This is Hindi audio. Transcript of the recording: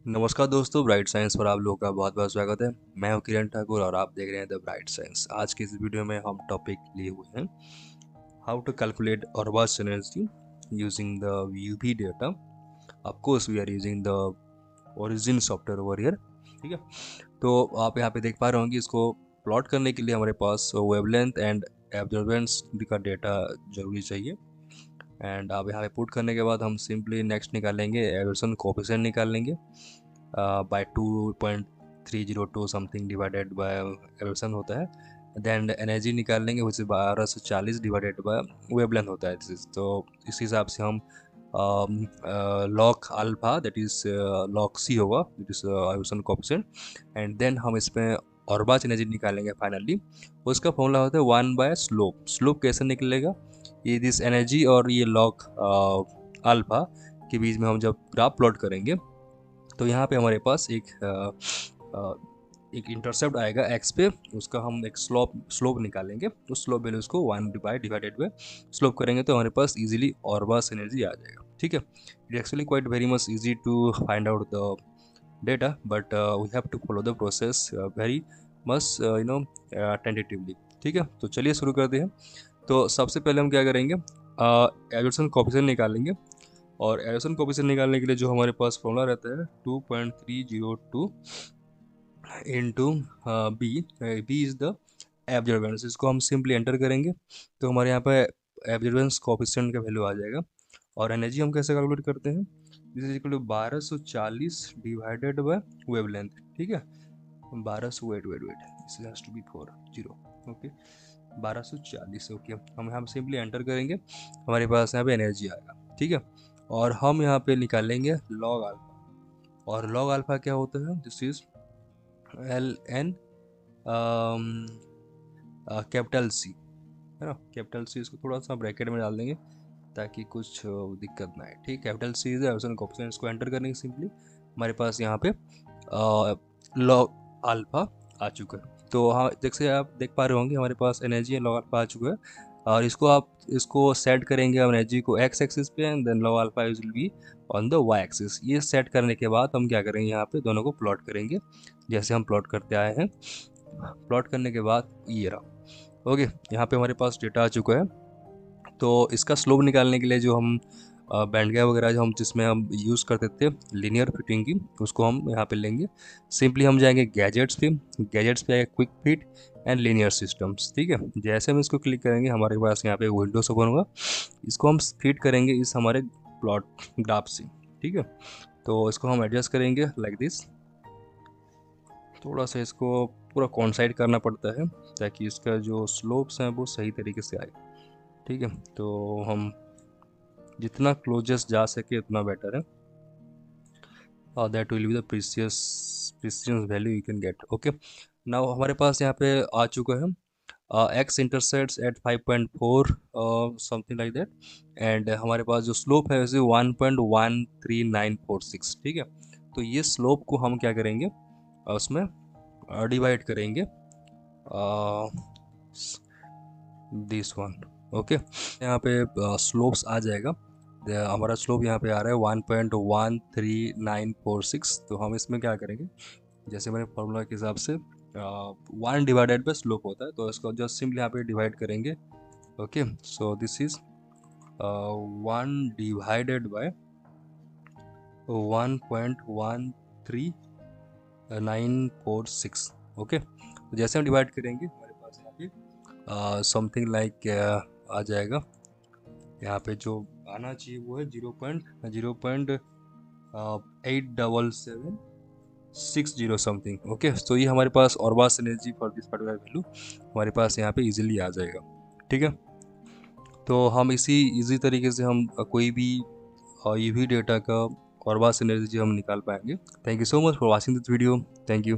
नमस्कार दोस्तों, ब्राइट साइंस पर आप लोगों का बहुत बहुत स्वागत है। मैं हूं किरण ठाकुर और आप देख रहे हैं द ब्राइट साइंस। आज की इस वीडियो में हम टॉपिक लिए हुए हैं how to calculate Urbach energy using the UV data. Of course we are using the Origin software over here. ठीक है, तो आप यहाँ पे देख पा रहे होंगे, इसको प्लॉट करने के लिए हमारे पास वेवलेंथ एंड एब्जॉर्बेंस का डेटा जरूरी चाहिए। एंड आप यहाँ पे पुट करने के बाद हम सिंपली नेक्स्ट निकालेंगे, एवर्सन कोफिशिएंट निकाल लेंगे by 2.302 something divided by absorption होता है। देन एनर्जी निकाल लेंगे which is 1240 divided by wavelength होता है। तो इस हिसाब से हम log alpha that is log c होगा, that is absorption coefficient. And then हम इसमें ऑरबाच एनर्जी निकालेंगे फाइनली। उसका फॉर्मूला होता है 1/स्लोप। स्लोप कैसे निकलेगा, ये दिस एनर्जी और ये लॉग अल्फा के बीच में हम जब ग्राफ प्लॉट करेंगे तो यहाँ पे हमारे पास एक इंटरसेप्ट आएगा एक्स पे, उसका हम एक स्लोप निकालेंगे। उस स्लोप वैल्यूज को 1 डिवाइडेड बाय स्लोप करेंगे तो हमारे पास इजीली ऑरबास एनर्जी आ जाएगा। ठीक है, it actually quite very much easy to find out the data, but we have to follow the process very much tentatively. ठीक है, तो चलिए शुरू करते हैं। तो सबसे पहले हम क्या करेंगे, एवर्सन कोफिशिएंट निकालेंगे। और एवर्सन कोफिशिएंट निकालने के लिए जो हमारे पास फॉर्मूला रहता है 2.302 into B. B is the absorbance. इसको हम सिंपली एंटर करेंगे तो हमारे यहाँ पे एब्जॉर्बेंस कोफिशिएंट का वैल्यू आ जाएगा। और एनर्जी हम कैसे कैलकुलेट करते हैं, this is equal to 1240 divided by wavelength. ठीक है, 1200 wait wait wait this has to be 40। Okay, 1240। Okay, हम यहाँ सिंपली एंटर करेंगे, हमारे पास यहाँ पे एनर्जी आएगा। ठीक है, और हम यहाँ पे निकालेंगे लॉग अल्फा। और लॉग अल्फा क्या होता है, this is L N capital C, है ना। कैपिटल सी, इसको थोड़ा सा ब्रैकेट में डाल देंगे ताकि कुछ दिक्कत ना आए। ठीक, capital C is absorption coefficient. इसको एंटर करने के सिंपली हमारे पास यहाँ पे लॉग अल्फा आ चुका है। तो हाँ, जैसे आप देख पा रहे होंगे हमारे पास एनर्जी लॉग अल्फा आ चुका है। और इसको सेट करेंगे हम एनर्जी को एक्स एक्सिस पे, and then log alpha will be on the Y axis. ये सेट करने के बाद हम क्या करेंगे, यहाँ पे दोनों को प्लॉट करेंगे जैसे हम प्लॉट करते आए हैं। प्लॉट करने के बाद ये रहा। ओके, यहाँ पे हमारे पास डेटा आ चुका है। तो इसका स्लोप निकालने के लिए जो हम बैंड गैप वगैरह जो हम जिसमें हम यूज़ करते थे लीनियर फिटिंग की, उसको हम यहाँ पे लेंगे। सिंपली हम जाएंगे गैजेट्स पे। गैजेट्स पे आएगा quick fit and linear systems. ठीक है, जैसे हम इसको क्लिक करेंगे हमारे पास यहाँ पे विंडोज ओपन होगा। इसको हम फिट करेंगे इस हमारे प्लॉट ग्राफ से। ठीक है, तो इसको हम एडजस्ट करेंगे लाइक दिस। थोड़ा सा इसको पूरा कॉन्साइड करना पड़ता है ताकि इसका जो स्लोप्स हैं वो सही तरीके से आए। ठीक है, तो हम जितना क्लोजेस्ट जा सके उतना बेटर है, और that will be the precise value you can get. Okay, now हमारे पास यहाँ पे आ चुका है X intercepts at 5.4 something like that. And हमारे पास जो स्लोप है वैसे 1.13946। ठीक है, तो ये स्लोप को हम क्या करेंगे, उसमें डिवाइड करेंगे दिस वन। ओके, यहाँ पे स्लोप्स आ जाएगा। हमारा स्लोप यहाँ पे आ रहा है 1.13946। तो हम इसमें क्या करेंगे, जैसे मैंने फॉर्मूला के हिसाब से 1 डिवाइडेड बाय स्लोप होता है, तो इसको जस्ट सिंपली यहाँ पे डिवाइड करेंगे। Okay, so this is 1 divided by 1.13946। Okay, तो जैसे हम डिवाइड करेंगे हमारे पास यहाँ पे समथिंग लाइक आ जाएगा। यहाँ पे जो आना चाहिए वो है 0.87760 समथिंग। ओके, तो ये हमारे पास Urbach energy for this particular value हमारे पास यहाँ पे इजीली आ जाएगा। ठीक है, तो हम इसी इजी तरीके से हम कोई भी यूवी डेटा का ऑरबास एनर्जी हम निकाल पाएंगे। Thank you so much for watching this video. Thank you.